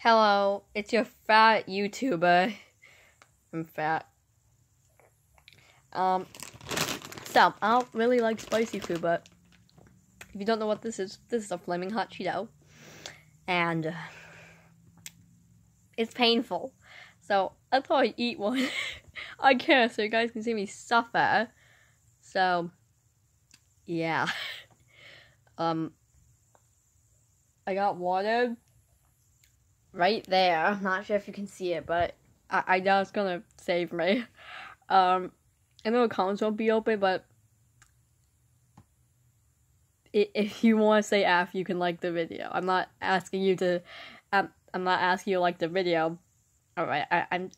Hello, it's your fat YouTuber. I'm fat. So, I don't really like spicy food, but if you don't know what this is a flaming hot Cheeto. And it's painful. So, I thought I'd eat one. I can't, so you guys can see me suffer. So, yeah. I got water right there. Not sure if you can see it, but I know it's gonna save me. I know the comments won't be open, but if you want to say F, you can like the video. I'm not asking you to. I'm not asking you to like the video. All right,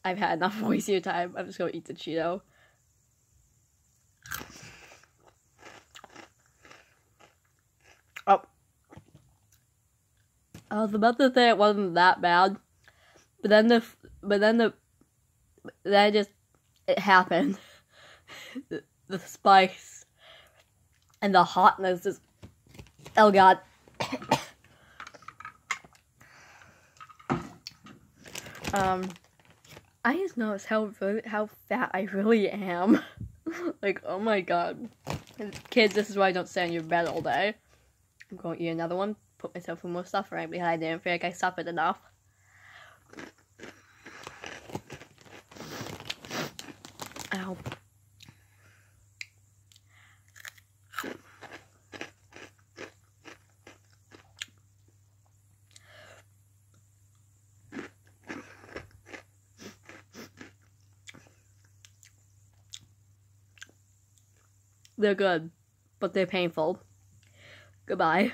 I've had enough wasting your time. I'm just gonna eat the Cheeto. Oh, I was about to say it wasn't that bad, but then it happened. the spice and the hotness is, oh god. I just noticed how fat I really am. Like, oh my god. Kids, this is why I don't stay on your bed all day. I'm going to eat another one, put myself in more suffering because I didn't feel like I suffered enough. Ow. They're good, but they're painful. Goodbye.